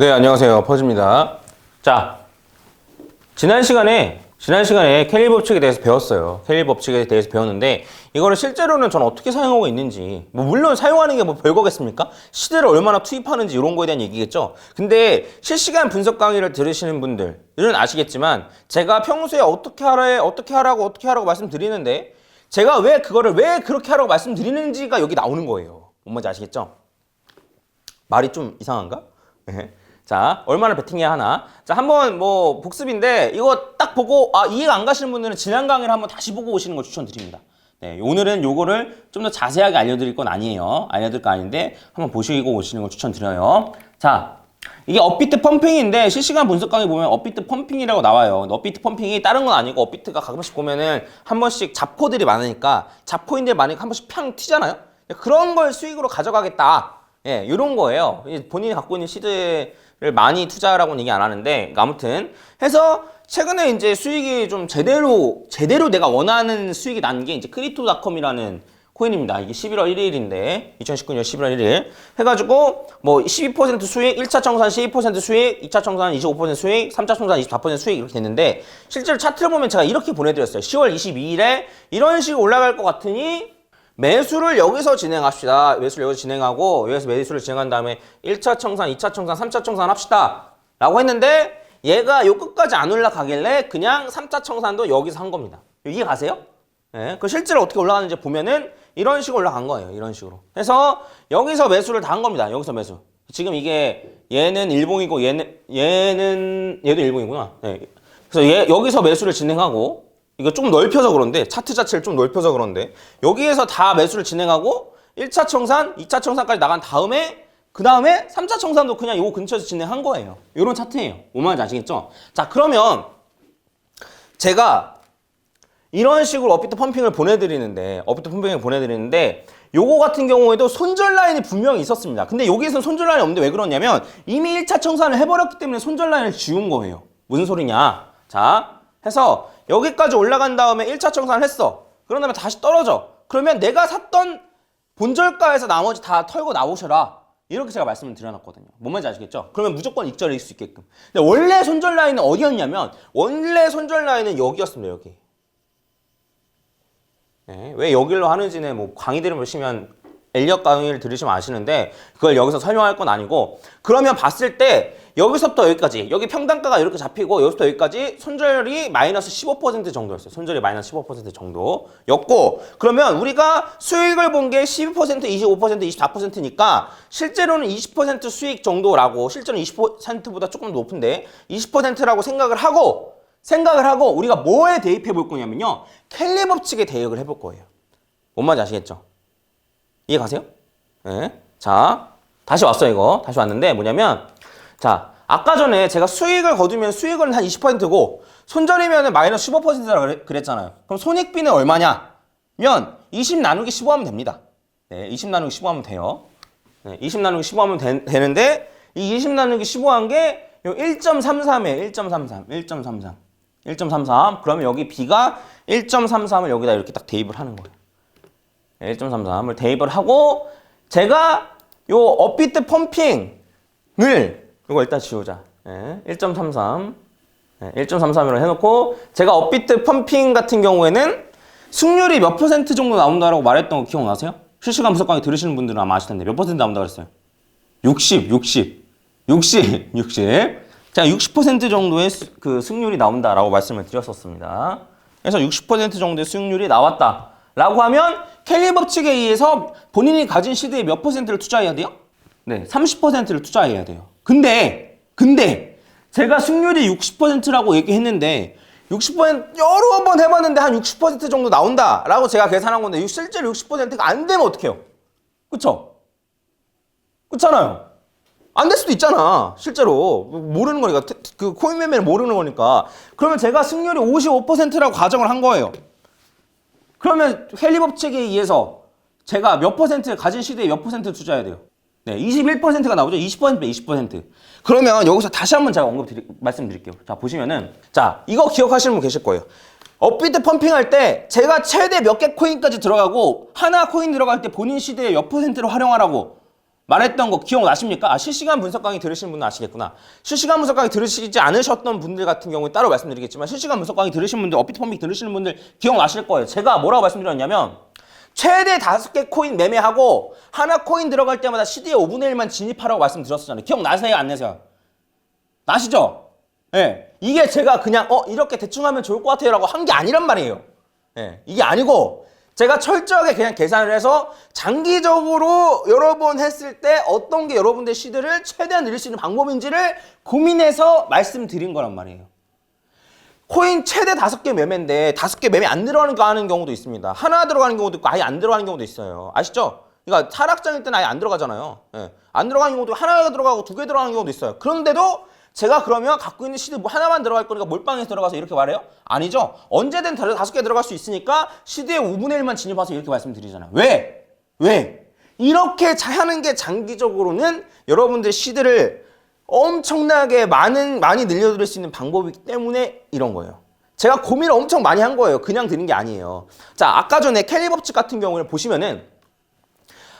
네, 안녕하세요. 퍼즈입니다. 자, 지난 시간에 켈리 법칙에 대해서 배웠어요. 켈리 법칙에 대해서 배웠는데 이거를 실제로는 전 어떻게 사용하고 있는지, 물론 사용하는 게 별거겠습니까? 시대를 얼마나 투입하는지 이런 거에 대한 얘기겠죠. 근데 실시간 분석 강의를 들으시는 분들은 아시겠지만 제가 평소에 어떻게 하라고 말씀드리는데 제가 왜 그렇게 하라고 말씀드리는지가 여기 나오는 거예요. 뭔지 아시겠죠? 말이 좀 이상한가? 네. 자, 얼마나 베팅해야 하나? 자, 한번 복습인데 이거 딱 보고 이해가 안 가시는 분들은 지난 강의를 한번 다시 보고 오시는 걸 추천드립니다. 네, 오늘은 요거를 좀 더 자세하게 알려드릴 건 아니에요. 알려드릴 거 아닌데 한번 보시고 오시는 걸 추천드려요. 자, 이게 업비트 펌핑인데 실시간 분석 강의 보면 업비트 펌핑이라고 나와요. 업비트 펌핑이 다른 건 아니고 업비트가 가끔씩 보면은 한 번씩 잡코들이 많으니까 잡코인들이 많으니까 한 번씩 팡 튀잖아요. 그런 걸 수익으로 가져가겠다. 예, 이런 거예요. 본인이 갖고 있는 시드를 많이 투자하라고는 얘기 안 하는데, 아무튼 해서 최근에 이제 수익이 좀 제대로 내가 원하는 수익이 난 게 이제 크립토닷컴이라는 코인입니다. 이게 11월 1일인데 2019년 11월 1일 해가지고 12% 수익, 1차 청산 12% 수익, 2차 청산 25% 수익, 3차 청산 24% 수익 이렇게 됐는데, 실제로 차트를 보면 제가 이렇게 보내드렸어요. 10월 22일에 이런 식으로 올라갈 것 같으니 매수를 여기서 진행합시다. 매수를 여기서 진행하고 여기서 매수를 진행한 다음에 1차 청산, 2차 청산, 3차 청산 합시다 라고 했는데 얘가 요 끝까지 안 올라가길래 그냥 3차 청산도 여기서 한 겁니다. 이해 가세요? 네, 그 실제로 어떻게 올라가는지 보면은 이런 식으로 올라간 거예요. 이런 식으로. 그래서 여기서 매수를 다 한 겁니다. 여기서 매수. 지금 이게 얘는 일봉이고 얘도 일봉이구나. 네. 그래서 여기서 매수를 진행하고, 이거 좀 넓혀서 그런데, 차트 자체를 좀 넓혀서 그런데 여기에서 다 매수를 진행하고 1차 청산, 2차 청산까지 나간 다음에 그 다음에 3차 청산도 그냥 요 근처에서 진행한 거예요. 요런 차트예요. 뭔 말인지 아시겠죠? 자, 그러면 제가 이런 식으로 업비트 펌핑을 보내드리는데 요거 같은 경우에도 손절 라인이 분명히 있었습니다. 근데 여기에서는 손절 라인이 없는데 왜 그러냐면 이미 1차 청산을 해버렸기 때문에 손절 라인을 지운 거예요. 무슨 소리냐? 자, 해서 여기까지 올라간 다음에 1차 청산을 했어. 그런 다음에 다시 떨어져. 그러면 내가 샀던 본절가에서 나머지 다 털고 나오셔라. 이렇게 제가 말씀을 드려놨거든요. 뭔 말인지 아시겠죠? 그러면 무조건 익절일 수 있게끔. 근데 원래 손절 라인은 어디였냐면 원래 손절 라인은 여기였습니다. 여기. 네, 왜 여기로 하는지는 강의들을 보시면 엘리엇 강의를 들으시면 아시는데 그걸 여기서 설명할 건 아니고, 그러면 봤을 때 여기서부터 여기까지, 여기 평단가가 이렇게 잡히고 여기서부터 여기까지 손절이 마이너스 15% 정도였어요. 손절이 마이너스 15% 정도였고, 그러면 우리가 수익을 본 게 12%, 25%, 24%니까 실제로는 20% 수익 정도라고, 실제로는 20%보다 조금 높은데 20%라고 생각을 하고 우리가 뭐에 대입해 볼 거냐면요, 켈리 법칙에 대입을 해볼 거예요. 뭔 말인지 아시겠죠? 이해 가세요? 네. 자, 다시 왔어요, 이거. 다시 왔는데 뭐냐면, 자, 아까 전에 제가 수익을 거두면 수익은 한 20%고 손절이면 마이너스 15%라고 그랬잖아요. 그럼 손익비는 얼마냐? 면 20 나누기 15 하면 됩니다. 네, 20 나누기 15 하면 돼요. 네, 20 나누기 15 하면 되는데 이 20 나누기 15 한 게 1.33이에요. 1.33. 그러면 여기 B가 1.33을 여기다 이렇게 딱 대입을 하는 거예요. 1.33을 대입을 하고, 제가 요 업비트 펌핑을 이거 일단 지우자. 1.33 1.33으로 해놓고, 제가 업비트 펌핑 같은 경우에는 승률이 몇 % 정도 나온다라고 말했던 거 기억나세요? 실시간 분석 강의 들으시는 분들은 아마 아실 텐데 몇 % 나온다고 그랬어요? 60. 자, 60% 정도의 그 승률이 나온다라고 말씀을 드렸었습니다. 그래서 60% 정도의 수익률이 나왔다 라고 하면 켈리 법칙에 의해서 본인이 가진 시드의 몇 %를 투자해야 돼요? 네, 30%를 투자해야 돼요. 근데 제가 승률이 60%라고 얘기했는데 60% 여러 번 해봤는데 한 60% 정도 나온다 라고 제가 계산한 건데 실제로 60%가 안 되면 어떡해요? 그렇잖아요. 안 될 수도 있잖아. 실제로 모르는 거니까, 그 코인 매매를 모르는 거니까. 그러면 제가 승률이 55%라고 가정을 한 거예요. 그러면 켈리 법칙에 의해서 제가 몇 %, 가진 시드에 몇 % 투자해야 돼요? 네, 21%가 나오죠. 20%. 그러면 여기서 다시 한번 제가 말씀드릴게요. 자, 보시면은, 자, 이거 기억하시는 분 계실 거예요. 업비트 펌핑할 때 제가 최대 몇 개 코인까지 들어가고 하나 코인 들어갈 때 본인 시드에 몇 %를 활용하라고 말했던 거 기억나십니까? 아, 실시간 분석 강의 들으시는 분은 아시겠구나. 실시간 분석 강의 들으시지 않으셨던 분들 같은 경우에 따로 말씀드리겠지만 실시간 분석 강의 들으시는 분들, 업비트 펌빅 들으시는 분들 기억나실 거예요. 제가 뭐라고 말씀드렸냐면 최대 5개 코인 매매하고 하나 코인 들어갈 때마다 CD의 5분의 1만 진입하라고 말씀드렸었잖아요. 기억나세요? 안 나세요? 나시죠? 예. 이게 제가 그냥 이렇게 대충 하면 좋을 것 같아요 라고 한 게 아니란 말이에요. 예. 이게 아니고 제가 철저하게 그냥 계산을 해서 장기적으로 여러 번 했을 때 어떤 게 여러분들 시드를 최대한 늘릴 수 있는 방법인지를 고민해서 말씀드린 거란 말이에요. 코인 최대 5개 매매인데 5개 매매 안 들어가는 경우도 있습니다. 하나 들어가는 경우도 있고 아예 안 들어가는 경우도 있어요. 아시죠? 그러니까 하락장일 때는 아예 안 들어가잖아요. 예. 안 들어가는 경우도 하나가 들어가고 2개 들어가는 경우도 있어요. 그런데도 제가 그러면 갖고 있는 시드 하나만 들어갈 거니까 몰빵해서 들어가서 이렇게 말해요? 아니죠. 언제든 5개 들어갈 수 있으니까 시드의 5분의 1만 진입해서 이렇게 말씀드리잖아요. 왜? 이렇게 하는 게 장기적으로는 여러분들 시드를 엄청나게 많이 늘려드릴 수 있는 방법이기 때문에 이런 거예요. 제가 고민을 엄청 많이 한 거예요. 그냥 드는 게 아니에요. 자, 아까 전에 캘리 법칙 같은 경우를 보시면은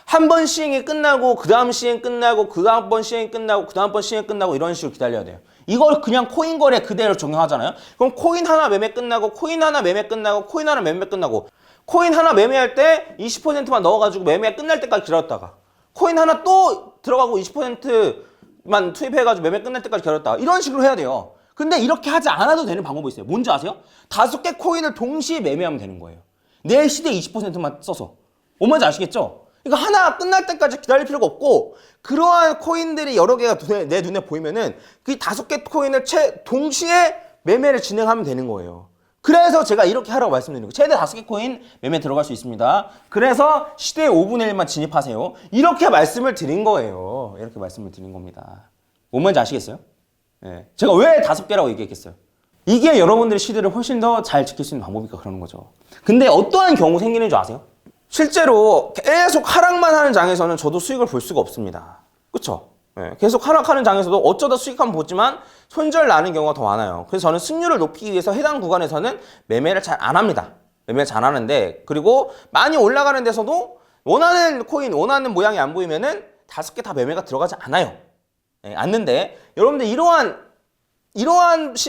한 번 시행이 끝나고 그 다음 시행 끝나고 그 다음 번 시행 끝나고 그 다음 번 시행 끝나고 이런 식으로 기다려야 돼요. 이걸 그냥 코인 거래 그대로 적용하잖아요. 그럼 코인 하나 매매 끝나고 코인 하나 매매 끝나고 코인 하나 매매 끝나고 코인 하나 매매할 때 20%만 넣어가지고 매매 끝날 때까지 기다렸다가 코인 하나 또 들어가고 20%만 투입해가지고 매매 끝날 때까지 기다렸다가 이런 식으로 해야 돼요. 근데 이렇게 하지 않아도 되는 방법이 있어요. 뭔지 아세요? 5개 코인을 동시에 매매하면 되는 거예요. 내 시대 20%만 써서. 뭔지 아시겠죠? 그러니까 하나 끝날 때까지 기다릴 필요가 없고 그러한 코인들이 여러 개가 내 눈에 보이면은 그 5개 코인을 동시에 매매를 진행하면 되는 거예요. 그래서 제가 이렇게 하라고 말씀드리는 거예요. 최대 5개 코인 매매 들어갈 수 있습니다. 그래서 시대의 5분의 1만 진입하세요. 이렇게 말씀을 드린 거예요. 이렇게 말씀을 드린 겁니다. 뭔지 아시겠어요? 네. 제가 왜 5개라고 얘기했겠어요? 이게 여러분들의 시대를 훨씬 더 잘 지킬 수 있는 방법이니까 그러는 거죠. 근데 어떠한 경우 생기는 줄 아세요? 실제로 계속 하락만 하는 장에서는 저도 수익을 볼 수가 없습니다. 그쵸? 네, 계속 하락하는 장에서도 어쩌다 수익 한번 보지만 손절 나는 경우가 더 많아요. 그래서 저는 승률을 높이기 위해서 해당 구간에서는 매매를 잘 안 합니다. 매매를 잘 하는데 그리고 많이 올라가는 데서도 원하는 코인, 원하는 모양이 안 보이면은 5개 다 매매가 들어가지 않아요. 네, 않는데 여러분들 이러한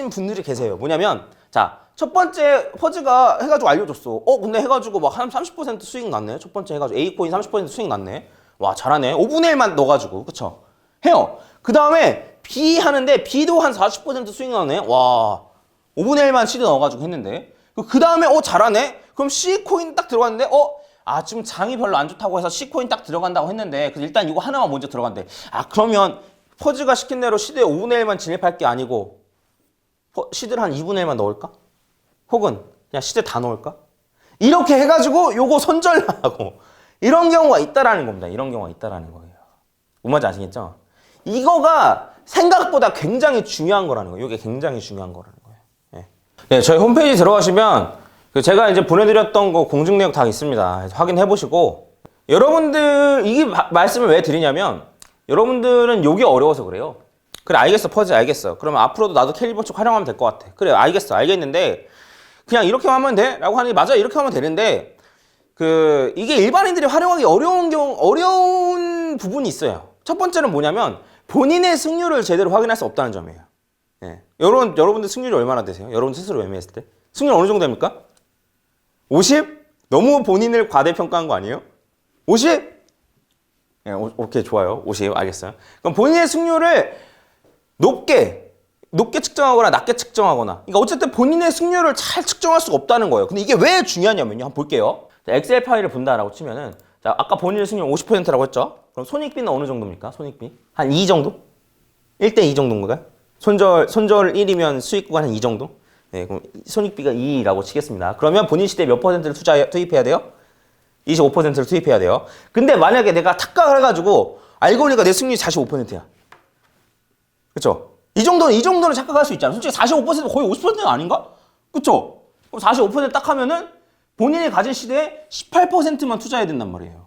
분들이 계세요. 뭐냐면 자 첫 번째 퍼즈가 해가지고 알려줬어. 근데 해가지고 막 한 30% 수익 났네. 첫 번째 해가지고 A코인 30% 수익 났네. 와 잘하네. 5분의 1만 넣어가지고 그쵸? 해요. 그 다음에 B 하는데 B도 한 40% 수익 나네. 와 5분의 1만 C도 넣어가지고 했는데 그 다음에 잘하네. 그럼 C코인 딱 들어갔는데 지금 장이 별로 안 좋다고 해서 C코인 딱 들어간다고 했는데 그래서 일단 이거 하나만 먼저 들어간대. 그러면 퍼즈가 시킨 대로 시드에 5분의 1만 진입할 게 아니고 시드를 한 2분의 1만 넣을까? 혹은 그냥 시드 다 넣을까? 이렇게 해가지고 요거 손절하고 이런 경우가 있다라는 겁니다. 이런 경우가 있다라는 거예요. 뭔지 아시겠죠? 이거가 생각보다 굉장히 중요한 거라는 거예요. 이게 굉장히 중요한 거라는 거예요. 네, 저희 홈페이지 들어가시면 제가 이제 보내드렸던 거 공증 내역 다 있습니다. 확인해 보시고 여러분들 이 말씀을 왜 드리냐면 여러분들은 요게 어려워서 그래요. 그래 알겠어 퍼즈 알겠어. 그러면 앞으로도 나도 캘리 법칙 활용하면 될 것 같아. 그래 알겠어 알겠는데 그냥 이렇게 하면 돼? 라고 하는 게 맞아 이렇게 하면 되는데 이게 일반인들이 활용하기 어려운 부분이 있어요. 첫 번째는 뭐냐면 본인의 승률을 제대로 확인할 수 없다는 점이에요. 예. 여러분들 승률이 얼마나 되세요? 여러분 스스로 매매했을 때? 승률 어느 정도 됩니까? 50? 너무 본인을 과대평가한 거 아니에요? 50? 예, 오케이 좋아요. 50 알겠어요. 그럼 본인의 승률을 높게 측정하거나 낮게 측정하거나 그러니까 어쨌든 본인의 승률을 잘 측정할 수가 없다는 거예요. 근데 이게 왜 중요하냐면요. 한번 볼게요. 자, 엑셀 파일을 본다라고 치면은 자, 아까 본인의 승률 50%라고 했죠. 그럼 손익비는 어느 정도입니까? 손익비? 한 2 정도? 1대 2 정도인가요? 손절 1이면 수익 구간 한 2 정도? 네, 그럼 손익비가 2라고 치겠습니다. 그러면 본인 시대에 몇 퍼센트를 투입해야 돼요? 25%를 투입해야 돼요. 근데 만약에 내가 착각을 해가지고 알고 보니까 내 승률이 45%야. 그쵸? 이 정도는 착각할 수 있잖아. 솔직히 45%면 거의 50%가 아닌가? 그쵸? 그럼 45%딱 하면은 본인이 가진 시대에 18%만 투자해야 된단 말이에요.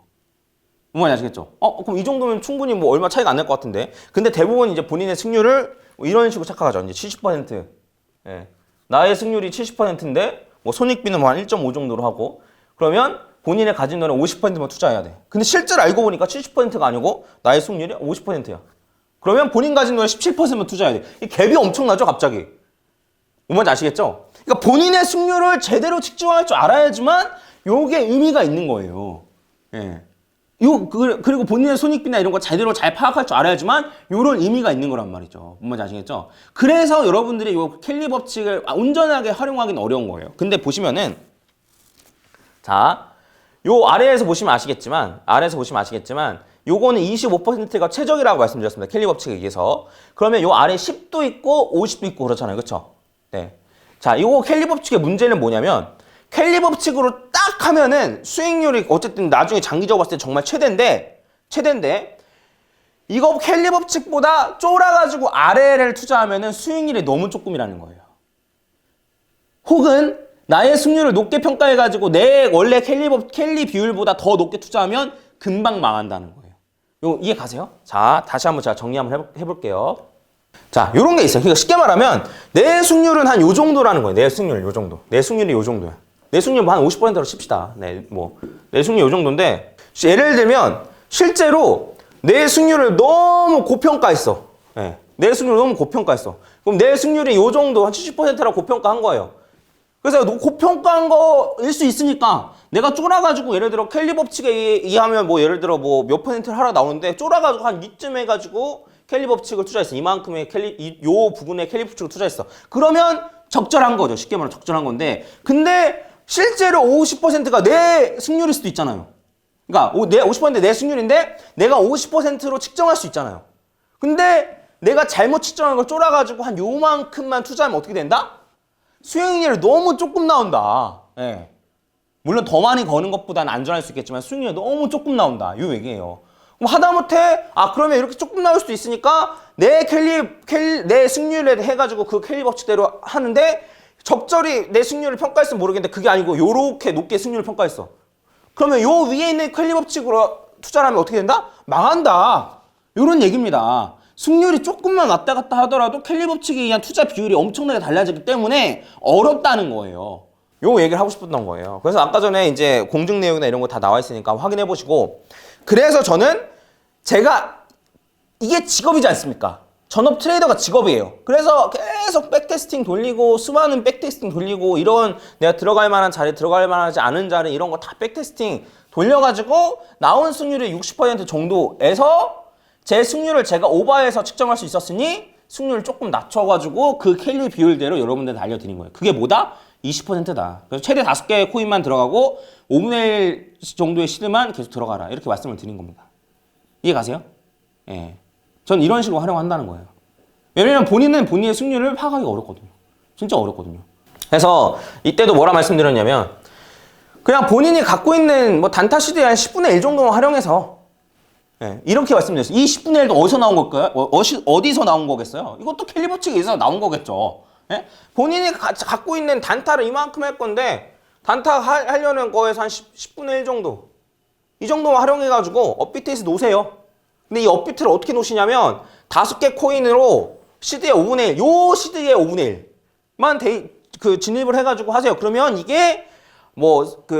뭔지 아시겠죠? 그럼 이 정도면 충분히 뭐 얼마 차이가 안 날 것 같은데. 근데 대부분 이제 본인의 승률을 뭐 이런 식으로 착각하죠. 이제 70%. 예. 나의 승률이 70%인데 뭐 손익비는 뭐 한 1.5 정도로 하고 그러면 본인의 가진 돈의 50%만 투자해야 돼. 근데 실제로 알고 보니까 70%가 아니고 나의 수익률이 50%야. 그러면 본인 가진 돈의 17%만 투자해야 돼. 이 갭이 엄청나죠, 갑자기. 뭔지 아시겠죠? 그러니까 본인의 수익률을 제대로 측정할 줄 알아야지만 요게 의미가 있는 거예요. 예. 그리고 본인의 손익비나 이런 거 제대로 잘 파악할 줄 알아야지만 요런 의미가 있는 거란 말이죠. 뭔지 아시겠죠? 그래서 여러분들이 요 켈리 법칙을 온전하게 활용하기는 어려운 거예요. 근데 보시면은 자, 요 아래에서 보시면 아시겠지만 요거는 25%가 최적이라고 말씀드렸습니다. 켈리 법칙에 의해서. 그러면 요 아래 10도 있고 50도 있고 그렇잖아요. 그렇죠? 네. 자, 요거 켈리 법칙의 문제는 뭐냐면 켈리 법칙으로 딱 하면은 수익률이 어쨌든 나중에 장기적으로 봤을 때 정말 최대인데 이거 켈리 법칙보다 쫄아가지고 아래를 투자하면은 수익률이 너무 조금이라는 거예요. 혹은 나의 수익률을 높게 평가해가지고 내 원래 켈리 비율보다 더 높게 투자하면 금방 망한다는 거예요. 요 이해 가세요? 자, 다시 한번 제가 정리 한번 해볼게요. 자, 요런 게 있어요. 그러니까 쉽게 말하면 내 수익률은 한 요 정도라는 거예요. 내 수익률 요 정도. 내 수익률이 요 정도야. 내 수익률 한 50%로 칩시다. 내 수익률 요 정도인데 예를 들면 실제로 내 수익률을 너무 고평가했어. 네. 내 수익률을 너무 고평가했어. 그럼 내 수익률이 요 정도 한 70%라고 고평가한 거예요. 그래서 고평가한 거일 수 있으니까 내가 쫄아가지고 예를 들어 켈리 법칙에 의하면 예를 들어 몇 퍼센트를 하라 나오는데 쫄아가지고 한 이쯤 해가지고 켈리 법칙을 투자했어. 이만큼의 요 부분에 켈리 법칙을 투자했어. 그러면 적절한 거죠. 쉽게 말하면 적절한 건데 근데 실제로 50%가 내 승률일 수도 있잖아요. 그러니까 내 50%는 내 승률인데 내가 50%로 측정할 수 있잖아요. 근데 내가 잘못 측정한 걸 쫄아가지고 한 요만큼만 투자하면 어떻게 된다? 수익률이 너무 조금 나온다. 예. 물론 더 많이 거는 것보다는 안전할 수 있겠지만 수익률이 너무 조금 나온다. 요 얘기예요. 그럼 하다못해 그러면 이렇게 조금 나올 수도 있으니까 내 승률에 해가지고 그 켈리 법칙대로 하는데 적절히 내 승률을 평가했으면 모르겠는데 그게 아니고 요렇게 높게 승률을 평가했어. 그러면 요 위에 있는 켈리 법칙으로 투자를 하면 어떻게 된다? 망한다. 요런 얘기입니다. 승률이 조금만 왔다 갔다 하더라도 켈리 법칙에 의한 투자 비율이 엄청나게 달라지기 때문에 어렵다는 거예요. 요 얘기를 하고 싶었던 거예요. 그래서 아까 전에 이제 공증 내용이나 이런 거 다 나와 있으니까 확인해 보시고 그래서 저는 이게 직업이지 않습니까? 전업 트레이더가 직업이에요. 그래서 계속 백테스팅 돌리고 수많은 백테스팅 돌리고 이런 내가 들어갈 만한 자리 들어갈 만하지 않은 자리 이런 거 다 백테스팅 돌려가지고 나온 승률이 60% 정도에서 제 승률을 제가 오버해서 측정할 수 있었으니 승률을 조금 낮춰가지고 그 켈리 비율대로 여러분들한테 알려드린 거예요. 그게 뭐다? 20%다. 그래서 최대 5개의 코인만 들어가고 5분의 1 정도의 시드만 계속 들어가라. 이렇게 말씀을 드린 겁니다. 이해 가세요? 예. 전 이런 식으로 활용한다는 거예요. 왜냐면 본인은 본인의 승률을 파악하기가 어렵거든요. 진짜 어렵거든요. 그래서 이때도 뭐라 말씀드렸냐면 그냥 본인이 갖고 있는 단타 시드의 한 10분의 1 정도만 활용해서 이렇게 말씀드렸어요. 이 10분의 1도 어디서 나온 걸까요? 어디서 나온 거겠어요? 이것도 켈리 법칙에 의해서 나온 거겠죠. 예? 본인이 갖고 있는 단타를 이만큼 할 건데 단타 하려는 거에서 한 10분의 1 정도 이 정도만 활용해가지고 업비트에서 놓으세요. 근데 이 업비트를 어떻게 놓으시냐면 5개 코인으로 시드의 5분의 1, 요 시드의 5분의 1만 진입을 해가지고 하세요. 그러면 이게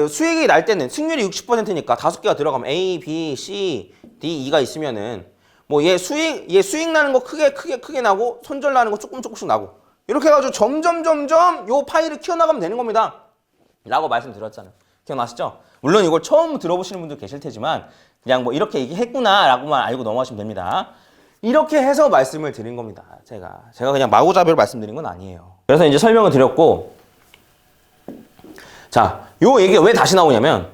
수익이 날 때는 승률이 60%니까 5개가 들어가면 A, B, C, D, E가 있으면은 얘 수익 나는 거 크게 나고 손절 나는 거 조금씩 나고 이렇게 해가지고 점점 요 파일을 키워나가면 되는 겁니다. 라고 말씀드렸잖아요. 기억나시죠? 물론 이걸 처음 들어보시는 분들 계실 테지만 그냥 이렇게 얘기했구나 라고만 알고 넘어가시면 됩니다. 이렇게 해서 말씀을 드린 겁니다. 제가 그냥 마구잡이로 말씀드린 건 아니에요. 그래서 이제 설명을 드렸고 자, 요 얘기가 왜 다시 나오냐면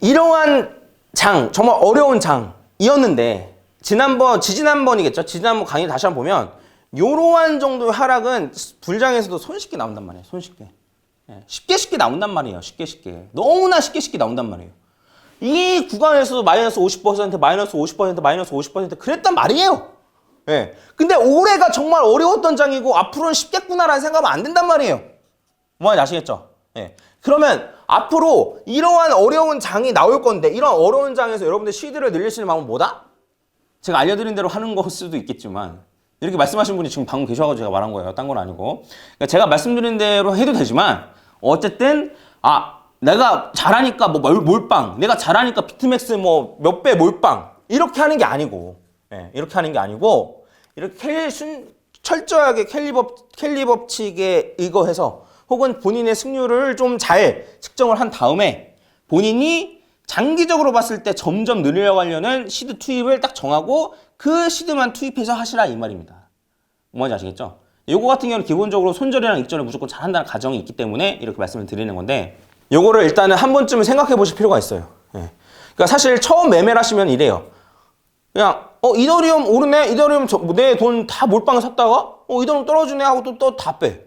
이러한 정말 어려운 장이었는데 지지난번이겠죠. 지지난번 강의 다시 한번 보면 요러한 정도의 하락은 불장에서도 손쉽게 나온단 말이에요. 손쉽게. 쉽게 나온단 말이에요. 쉽게. 너무나 쉽게 나온단 말이에요. 이 구간에서도 마이너스 50%, 마이너스 50%, 마이너스 50% 그랬단 말이에요. 근데 올해가 정말 어려웠던 장이고 앞으로는 쉽겠구나라는 생각하면 안 된단 말이에요. 뭔지 아시겠죠? 그러면 앞으로 이러한 어려운 장이 나올 건데 이런 어려운 장에서 여러분들 시드를 늘릴 수 있는 방법은 뭐다? 제가 알려드린 대로 하는 걸 수도 있겠지만 이렇게 말씀하신 분이 지금 방금 계셔가지고 제가 말한 거예요. 딴 건 아니고. 그러니까 제가 말씀드린 대로 해도 되지만 어쨌든 내가 잘하니까 뭐 몰빵, 내가 잘하니까 비트맥스 뭐 몇 배 몰빵 이렇게 하는 게 아니고, 예, 이렇게 하는 게 아니고 이렇게 철저하게 켈리 법칙에 의거해서 혹은 본인의 승률을 좀 잘 측정을 한 다음에 본인이 장기적으로 봤을 때 점점 늘려가려는 시드 투입을 딱 정하고 그 시드만 투입해서 하시라 이 말입니다. 뭔지 아시겠죠? 요거 같은 경우는 기본적으로 손절이랑 익절을 무조건 잘한다는 가정이 있기 때문에 이렇게 말씀을 드리는 건데 요거를 일단은 한 번쯤은 생각해 보실 필요가 있어요. 예. 그러니까 사실 처음 매매를 하시면 이래요. 그냥 이더리움 오르네? 이더리움 내 돈 다 몰빵 샀다가 이더리움 떨어지네 하고 또 다 빼.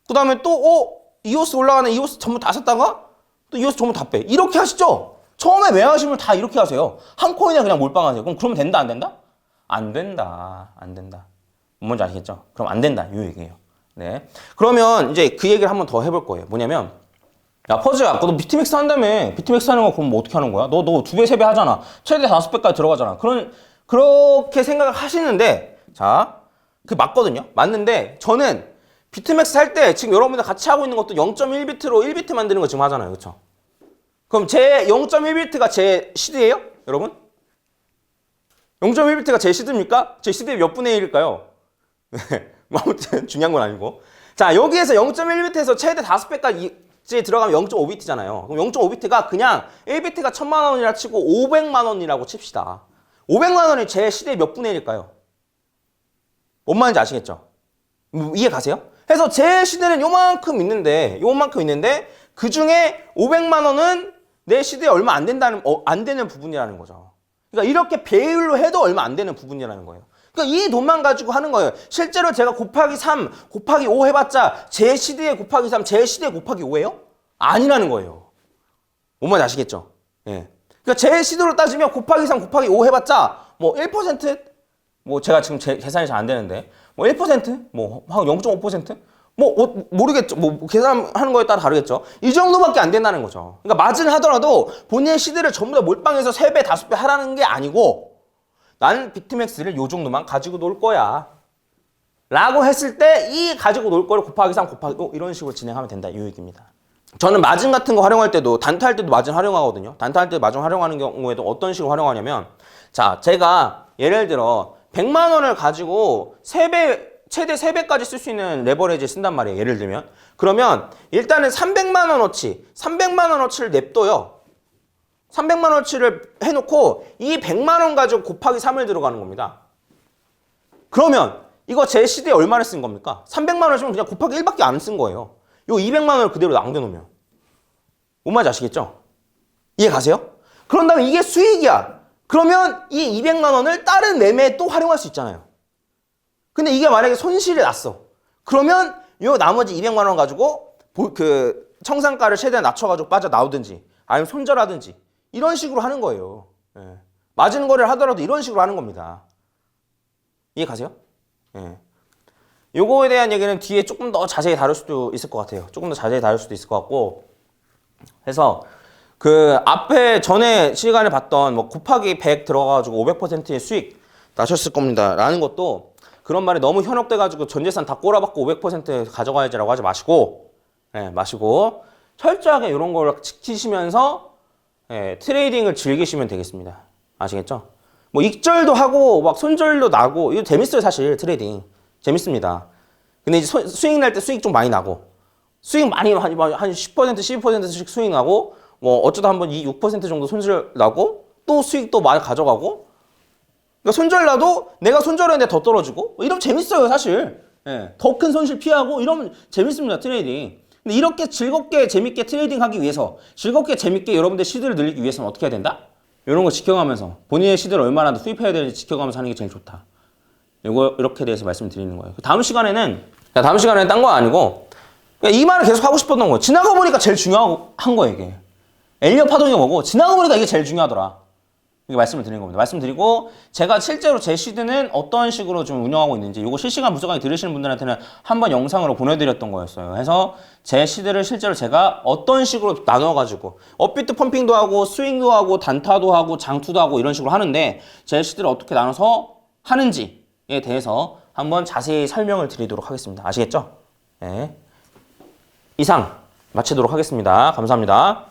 그 다음에 또 이오스 올라가네 이오스 전부 다 샀다가 또 이오스 전부 다 빼. 이렇게 하시죠? 처음에 매매하시면 다 이렇게 하세요. 한 코인에 그냥 몰빵하세요. 그러면 된다 안 된다? 안 된다. 안 된다. 뭔지 아시겠죠? 그럼 안 된다. 이 얘기예요. 네. 그러면 이제 그 얘기를 한번 더 해볼 거예요. 뭐냐면 야 퍼즈야 아까 너 비트맥스 한다며. 비트맥스 하는 거 그럼 뭐 어떻게 하는 거야? 너 2배 3배 하잖아. 최대 5배까지 들어가잖아. 그렇게 생각을 하시는데 자, 그게 맞거든요. 맞는데 저는 비트맥스 할 때 지금 여러분들 같이 하고 있는 것도 0.1비트로 1비트 만드는 거 지금 하잖아요. 그렇죠? 그럼 제 0.1비트가 제 시드예요? 여러분? 0.1비트가 제 시드입니까? 제 시드의 몇 분의 1일까요? 아무튼 중요한 건 아니고. 자, 여기에서 0.1비트에서 최대 5배까지 들어가면 0.5비트잖아요. 그럼 0.5비트가 그냥 1비트가 1000만 원이라 치고 500만 원이라고 칩시다. 500만 원이 제 시대의 몇 분의 1일까요? 뭔 말인지 아시겠죠? 이해 가세요? 그래서 제 시대는 요만큼 있는데 그 중에 500만 원은 내 시대에 얼마 안 되는 부분이라는 거죠. 그러니까 이렇게 배율로 해도 얼마 안 되는 부분이라는 거예요. 그러니까 이 돈만 가지고 하는 거예요. 실제로 제가 곱하기 3, 곱하기 5 해봤자 제 시대에 곱하기 3, 제 시대에 곱하기 5예요? 아니라는 거예요. 뭔 말인지 아시겠죠? 예. 그러니까 제 시대로 따지면 곱하기 3, 곱하기 5 해봤자 뭐 1%? 뭐 제가 지금 계산이 잘 안 되는데 뭐 1%? 뭐 0.5%? 뭐 모르겠죠. 뭐 계산하는 거에 따라 다르겠죠. 이 정도밖에 안 된다는 거죠. 그러니까 마진 하더라도 본인의 시대를 전부 다 몰빵해서 3배, 5배 하라는 게 아니고 나는 비트맥스를 요 정도만 가지고 놀 거야 라고 했을 때 이 가지고 놀 거를 곱하기 3, 곱하기 5 이런 식으로 진행하면 된다 이 얘기입니다. 저는 마진 같은 거 활용할 때도 단타 할 때도 마진 활용하거든요. 단타 할 때 마진 활용하는 경우에도 어떤 식으로 활용하냐면 자, 제가 예를 들어 100만 원을 가지고 3배 최대 3배까지 쓸 수 있는 레버리지 쓴단 말이에요. 예를 들면. 그러면 일단은 300만 원어치, 300만 원어치를 냅둬요. 300만 원어치를 해놓고 이 100만 원 가지고 곱하기 3을 들어가는 겁니다. 그러면 이거 제 시대에 얼마를 쓴 겁니까? 300만 원이면 그냥 곱하기 1밖에 안 쓴 거예요. 요 200만 원을 그대로 남겨놓으면. 뭔 말인지 아시겠죠? 이해 가세요? 그런 다음에 이게 수익이야. 그러면 이 200만 원을 다른 매매에 또 활용할 수 있잖아요. 근데 이게 만약에 손실이 났어. 그러면 요 나머지 200만 원 가지고 그 청산가를 최대한 낮춰가지고 빠져나오든지 아니면 손절하든지 이런 식으로 하는 거예요. 예. 맞은 거래를 하더라도 이런 식으로 하는 겁니다. 이해 가세요? 예. 요거에 대한 얘기는 뒤에 조금 더 자세히 다룰 수도 있을 것 같아요. 조금 더 자세히 다룰 수도 있을 것 같고 해서 그 앞에 전에 시간에 봤던 뭐 곱하기 100 들어가가지고 500%의 수익 나셨을 겁니다 라는 것도 그런 말이 너무 현혹돼가지고 전재산 다 꼬라박고 500% 가져가야지라고 하지 마시고, 예, 마시고 철저하게 이런 걸 지키시면서 예, 트레이딩을 즐기시면 되겠습니다. 아시겠죠? 뭐 익절도 하고 막 손절도 나고 이거 재밌어요 사실 트레이딩 재밌습니다. 근데 이제 수익 날 때 수익 좀 많이 나고 수익 많이 한 10% 12%씩 수익 나고 뭐 어쩌다 한번 이 6% 정도 손절 나고 또 수익 또 많이 가져가고. 그러니까 손절 나도 내가 손절했는데 더 떨어지고 이러면 재밌어요 사실. 예, 더 큰 손실 피하고 이러면 재밌습니다 트레이딩. 근데 이렇게 즐겁게 재밌게 트레이딩 하기 위해서 즐겁게 재밌게 여러분들 시드를 늘리기 위해서는 어떻게 해야 된다? 이런 거 지켜가면서 본인의 시드를 얼마나 더 수입해야 되는지 지켜가면서 하는 게 제일 좋다. 이렇게 대해서 말씀드리는 거예요. 다음 시간에는 딴 거 아니고 이 말을 계속 하고 싶었던 거예요. 지나가 보니까 제일 중요한 거예요 이게. 엘리엇 파동이 뭐고 지나가 보니까 이게 제일 중요하더라. 이렇게 말씀을 드리는 겁니다. 말씀드리고 제가 실제로 제 시드는 어떤 식으로 좀 운영하고 있는지 이거 실시간 무서강의 들으시는 분들한테는 한번 영상으로 보내드렸던 거였어요. 그래서 제 시드를 실제로 제가 어떤 식으로 나눠가지고 업비트 펌핑도 하고 스윙도 하고 단타도 하고 장투도 하고 이런 식으로 하는데 제 시드를 어떻게 나눠서 하는지에 대해서 한번 자세히 설명을 드리도록 하겠습니다. 아시겠죠? 네. 이상 마치도록 하겠습니다. 감사합니다.